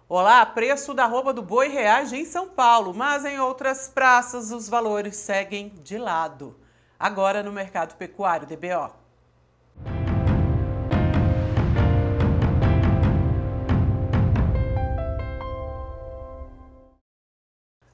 Olá, preço da arroba do boi reage em São Paulo, mas em outras praças os valores seguem de lado. Agora no mercado pecuário, DBO.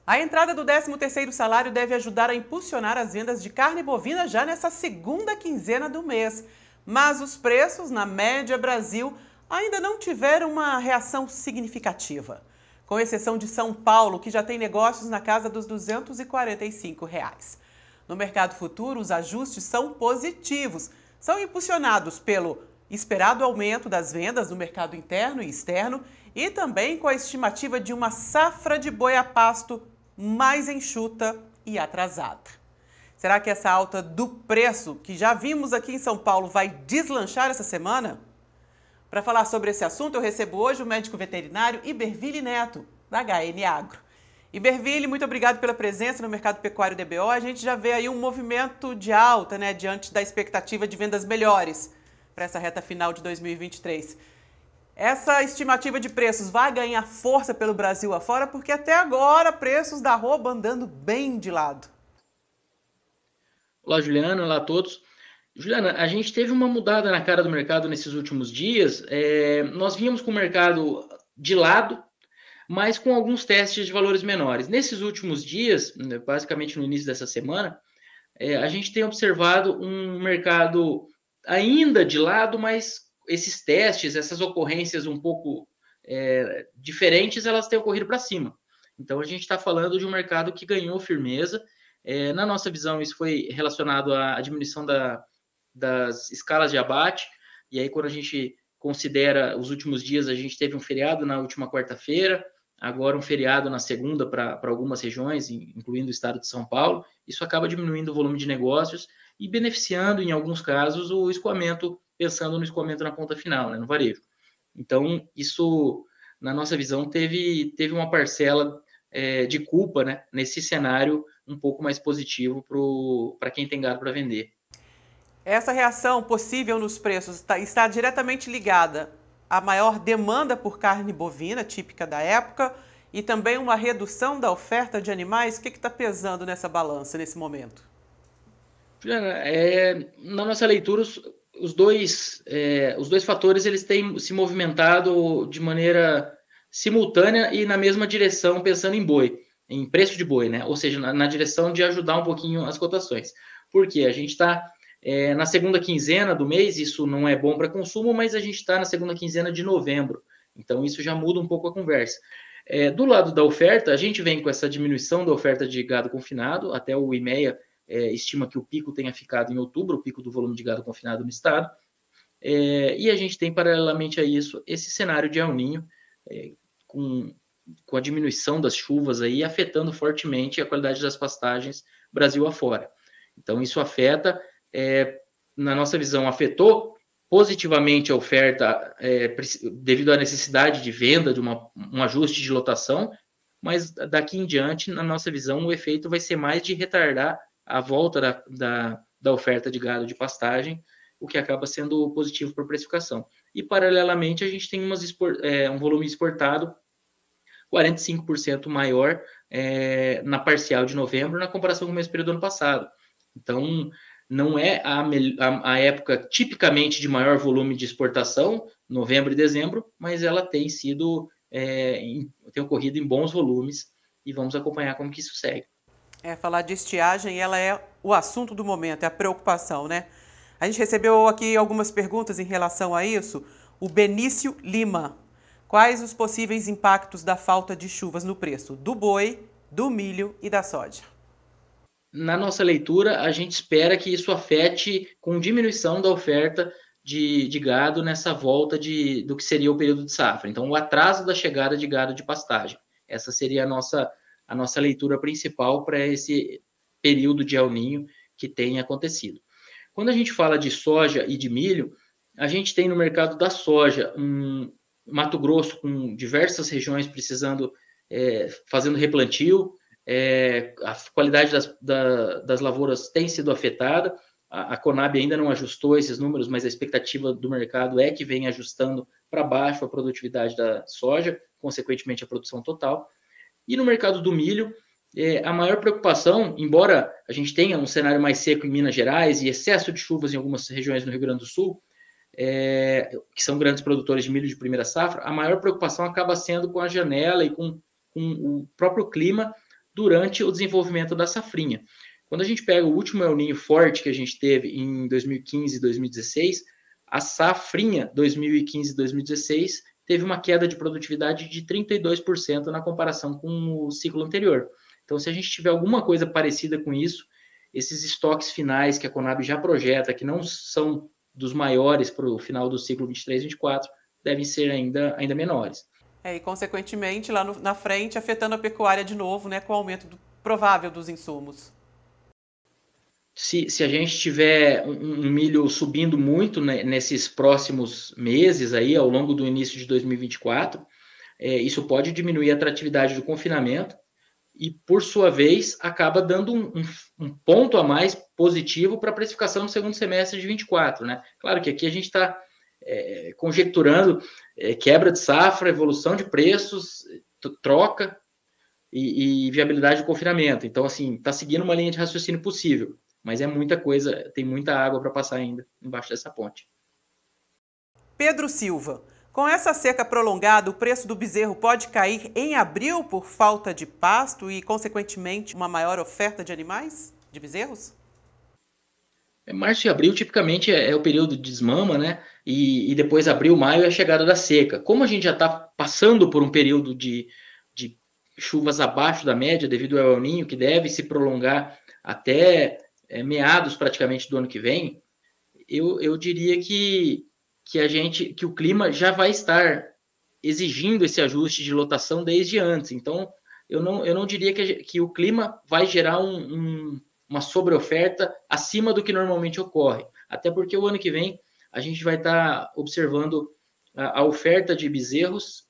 A entrada do 13º salário deve ajudar a impulsionar as vendas de carne bovina já nessa segunda quinzena do mês. Mas os preços, na média Brasil, ainda não tiveram uma reação significativa. Com exceção de São Paulo, que já tem negócios na casa dos R$ 245. No mercado futuro, os ajustes são positivos. São impulsionados pelo esperado aumento das vendas no mercado interno e externo e também com a estimativa de uma safra de boi a pasto mais enxuta e atrasada. Será que essa alta do preço que já vimos aqui em São Paulo vai deslanchar essa semana? Para falar sobre esse assunto, eu recebo hoje o médico veterinário Iberville Neto, da HN Agro. Iberville, muito obrigado pela presença no Mercado Pecuário DBO. A gente já vê aí um movimento de alta, diante da expectativa de vendas melhores para essa reta final de 2023. Essa estimativa de preços vai ganhar força pelo Brasil afora, porque até agora preços da arroba andando bem de lado. Olá, Juliana. Olá a todos. Juliana, a gente teve uma mudada na cara do mercado nesses últimos dias. Nós vínhamos com o mercado de lado, mas com alguns testes de valores menores. Nesses últimos dias, basicamente no início dessa semana, a gente tem observado um mercado ainda de lado, mas esses testes, essas ocorrências um pouco diferentes, elas têm ocorrido para cima. Então, a gente está falando de um mercado que ganhou firmeza. Na nossa visão, isso foi relacionado à diminuição das escalas de abate, e aí quando a gente considera os últimos dias, a gente teve um feriado na última quarta-feira, agora um feriado na segunda para algumas regiões, incluindo o estado de São Paulo. Isso acaba diminuindo o volume de negócios e beneficiando, em alguns casos, o escoamento, pensando no escoamento na ponta final, no varejo. Então, isso, na nossa visão, teve uma parcela de culpa, nesse cenário um pouco mais positivo para quem tem gado para vender. Essa reação possível nos preços está diretamente ligada à maior demanda por carne bovina, típica da época, e também uma redução da oferta de animais. O que está pesando nessa balança nesse momento? Juliana, na nossa leitura, os dois fatores eles têm se movimentado de maneira simultânea e na mesma direção, pensando em boi, em preço de boi, Ou seja, na direção de ajudar um pouquinho as cotações. Porque a gente está na segunda quinzena do mês, isso não é bom para consumo, mas a gente está na segunda quinzena de novembro. Então, isso já muda um pouco a conversa. Do lado da oferta, a gente vem com essa diminuição da oferta de gado confinado, até o IMEA estima que o pico tenha ficado em outubro, o pico do volume de gado confinado no estado, e a gente tem, paralelamente a isso, esse cenário de El Niño, com a diminuição das chuvas aí, afetando fortemente a qualidade das pastagens Brasil afora. Então, isso afeta, na nossa visão, afetou positivamente a oferta devido à necessidade de venda, de um ajuste de lotação, mas daqui em diante, na nossa visão, o efeito vai ser mais de retardar a volta da oferta de gado de pastagem, o que acaba sendo positivo para a precificação. E, paralelamente, a gente tem um volume exportado 45% maior na parcial de novembro, na comparação com o mesmo período do ano passado. Então, não é a época tipicamente de maior volume de exportação, novembro e dezembro, mas ela tem tem ocorrido em bons volumes, e vamos acompanhar como que isso segue. Falar de estiagem, ela é o assunto do momento, é a preocupação, A gente recebeu aqui algumas perguntas em relação a isso. O Benício Lima. Quais os possíveis impactos da falta de chuvas no preço do boi, do milho e da soja? Na nossa leitura, a gente espera que isso afete com diminuição da oferta de gado nessa volta do que seria o período de safra. Então, o atraso da chegada de gado de pastagem. Essa seria a nossa leitura principal para esse período de El Niño que tem acontecido. Quando a gente fala de soja e de milho, a gente tem no mercado da soja Mato Grosso com diversas regiões precisando, fazendo replantio, a qualidade das lavouras tem sido afetada. A Conab ainda não ajustou esses números, mas a expectativa do mercado é que venha ajustando para baixo a produtividade da soja, consequentemente a produção total. E no mercado do milho, a maior preocupação, embora a gente tenha um cenário mais seco em Minas Gerais e excesso de chuvas em algumas regiões no Rio Grande do Sul, que são grandes produtores de milho de primeira safra, a maior preocupação acaba sendo com a janela e com o próprio clima durante o desenvolvimento da safrinha. Quando a gente pega o último El Niño forte que a gente teve em 2015 e 2016, a safrinha 2015 e 2016 teve uma queda de produtividade de 32% na comparação com o ciclo anterior. Então, se a gente tiver alguma coisa parecida com isso, esses estoques finais que a Conab já projeta, que não são dos maiores para o final do ciclo 23-24, devem ser ainda menores. E, consequentemente, lá na frente, afetando a pecuária de novo, né, com o aumento provável dos insumos. Se a gente tiver um milho subindo muito, né, nesses próximos meses, aí, ao longo do início de 2024, isso pode diminuir a atratividade do confinamento e, por sua vez, acaba dando um ponto a mais positivo para a precificação no segundo semestre de 24. Né? Claro que aqui a gente está conjecturando quebra de safra, evolução de preços, troca e viabilidade do confinamento. Então, assim, está seguindo uma linha de raciocínio possível. Mas é muita coisa, tem muita água para passar ainda embaixo dessa ponte. Pedro Silva, com essa seca prolongada, o preço do bezerro pode cair em abril por falta de pasto e, consequentemente, uma maior oferta de animais, de bezerros? Março e abril, tipicamente, é o período de desmama, né? E depois abril, maio é a chegada da seca. Como a gente já está passando por um período de chuvas abaixo da média devido ao El Niño, que deve se prolongar até meados praticamente do ano que vem, eu diria que o clima já vai estar exigindo esse ajuste de lotação desde antes. Então, eu não diria que o clima vai gerar uma sobreoferta acima do que normalmente ocorre. Até porque o ano que vem a gente vai estar observando a oferta de bezerros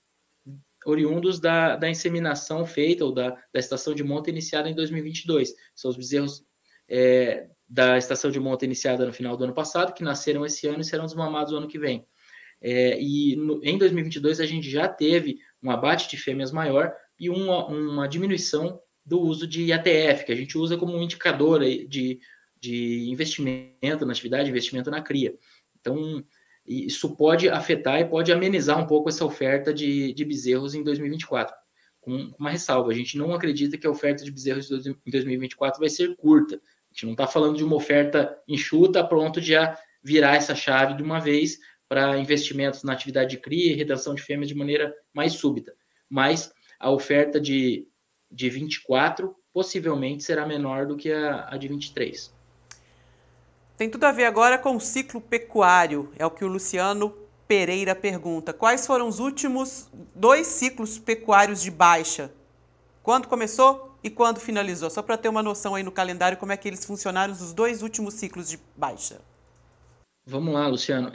oriundos da inseminação feita ou da estação de monta iniciada em 2022. São os bezerros da estação de monta iniciada no final do ano passado, que nasceram esse ano e serão desmamados no ano que vem. Em 2022, a gente já teve um abate de fêmeas maior e uma diminuição do uso de ATF, que a gente usa como um indicador de investimento na atividade, investimento na cria. Então, isso pode afetar e pode amenizar um pouco essa oferta de bezerros em 2024. Com uma ressalva, a gente não acredita que a oferta de bezerros em 2024 vai ser curta. A gente não está falando de uma oferta enxuta a ponto de já virar essa chave de uma vez para investimentos na atividade de cria e retenção de fêmeas de maneira mais súbita. Mas a oferta de 24 possivelmente será menor do que a de 23. Tem tudo a ver agora com o ciclo pecuário, é o que o Luciano Pereira pergunta. Quais foram os últimos 2 ciclos pecuários de baixa? Quando começou e quando finalizou? Só para ter uma noção aí no calendário como é que eles funcionaram os 2 últimos ciclos de baixa. Vamos lá, Luciano.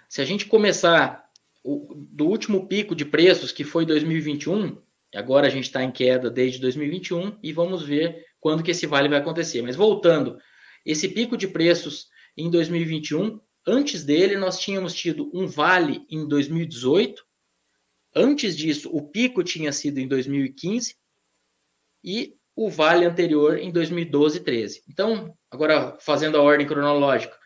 Se a gente começar do último pico de preços, que foi 2021, agora a gente está em queda desde 2021 e vamos ver quando que esse vale vai acontecer. Mas voltando, esse pico de preços em 2021, antes dele nós tínhamos tido um vale em 2018, antes disso o pico tinha sido em 2015 e o vale anterior em 2012 e 13. Então, agora fazendo a ordem cronológica,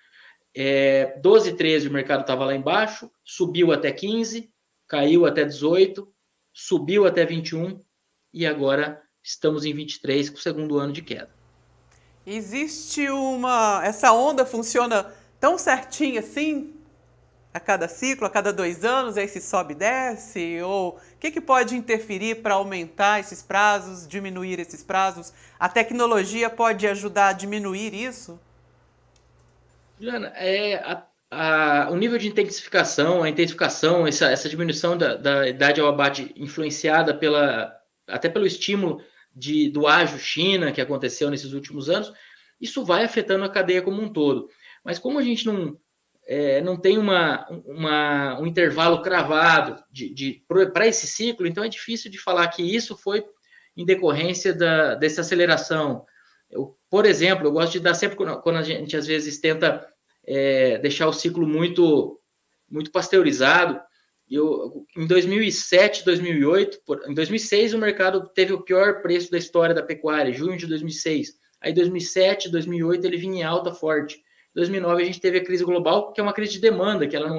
12 e 13 o mercado estava lá embaixo, subiu até 15, caiu até 18, subiu até 21 e agora estamos em 23 com o segundo ano de queda. Existe essa onda funciona tão certinho assim? A cada ciclo, a cada 2 anos, aí se sobe e desce? Ou o que pode interferir para aumentar esses prazos, diminuir esses prazos? A tecnologia pode ajudar a diminuir isso? Juliana, o nível de intensificação, essa diminuição da idade ao abate influenciada até pelo estímulo do ágio China que aconteceu nesses últimos anos, isso vai afetando a cadeia como um todo. Mas como a gente não tem um intervalo cravado para esse ciclo, então é difícil de falar que isso foi em decorrência dessa aceleração. Por exemplo, eu gosto de dar sempre, quando a gente às vezes tenta deixar o ciclo muito, muito pasteurizado, Em 2007, 2008, em 2006 o mercado teve o pior preço da história da pecuária, junho de 2006. Aí 2007, 2008 ele vinha em alta forte. Em 2009 a gente teve a crise global, que é uma crise de demanda, que ela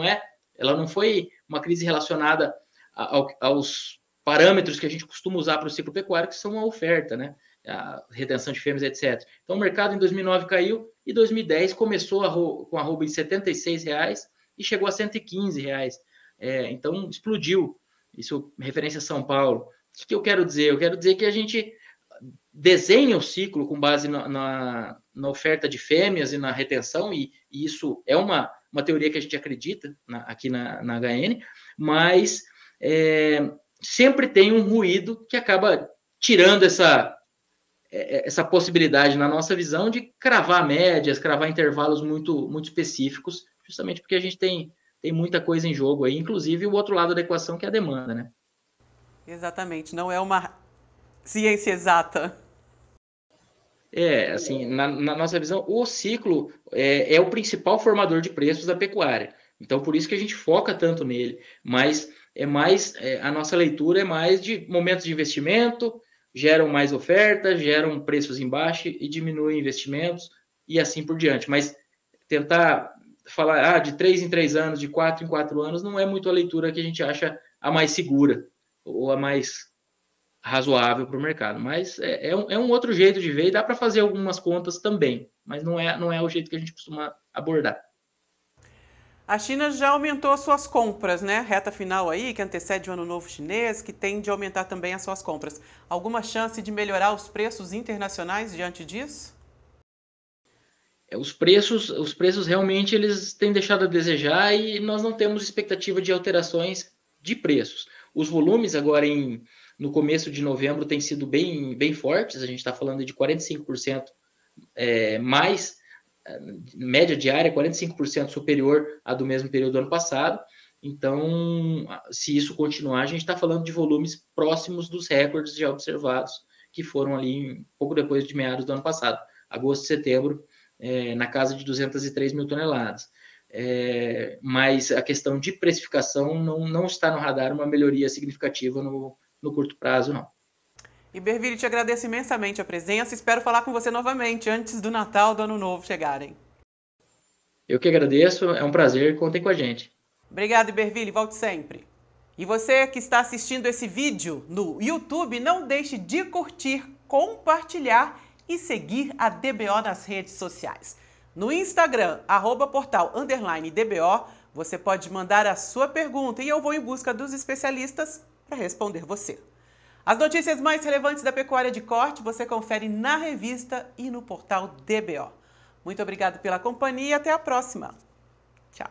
não foi uma crise relacionada aos parâmetros que a gente costuma usar para o ciclo pecuário, que são a oferta, né? A retenção de fêmeas, etc. Então o mercado em 2009 caiu e 2010 começou com arroba em R$ 76,00 e chegou a R$ 115,00. Então explodiu. Isso referência a São Paulo. O que eu quero dizer? Eu quero dizer que a gente desenha o ciclo com base na oferta de fêmeas e na retenção, e isso é uma teoria que a gente acredita aqui na HN, mas sempre tem um ruído que acaba tirando essa possibilidade, na nossa visão, de cravar médias, cravar intervalos muito, muito específicos, justamente porque a gente tem muita coisa em jogo aí, inclusive o outro lado da equação, que é a demanda, né? Exatamente, não é uma ciência exata. Assim, na nossa visão, o ciclo é o principal formador de preços da pecuária. Então, por isso que a gente foca tanto nele. Mas a nossa leitura é mais de momentos de investimento, geram mais oferta, geram preços em baixa e diminuem investimentos e assim por diante. Mas tentar falar de 3 em 3 anos, de 4 em 4 anos, não é muito a leitura que a gente acha a mais segura ou a mais razoável para o mercado. Mas é um outro jeito de ver e dá para fazer algumas contas também, mas não é o jeito que a gente costuma abordar. A China já aumentou suas compras, né? Reta final aí, que antecede o Ano Novo Chinês, que tende a aumentar também as suas compras. Alguma chance de melhorar os preços internacionais diante disso? Os preços realmente eles têm deixado a desejar e nós não temos expectativa de alterações de preços. Os volumes agora no começo de novembro têm sido bem fortes, a gente está falando de 45% mais, média diária 45% superior à do mesmo período do ano passado. Então, se isso continuar, a gente está falando de volumes próximos dos recordes já observados, que foram ali pouco depois de meados do ano passado, agosto e setembro, na casa de 203 mil toneladas. Mas a questão de precificação não está no radar uma melhoria significativa no curto prazo, não. Iberville, te agradeço imensamente a presença. Espero falar com você novamente antes do Natal, do Ano Novo chegarem. Eu que agradeço, é um prazer, contem com a gente. Obrigado, Iberville, volte sempre. E você que está assistindo esse vídeo no YouTube, não deixe de curtir, compartilhar e seguir a DBO nas redes sociais. No Instagram, @portal_DBO, você pode mandar a sua pergunta e eu vou em busca dos especialistas para responder você. As notícias mais relevantes da pecuária de corte você confere na revista e no portal DBO. Muito obrigado pela companhia e até a próxima. Tchau.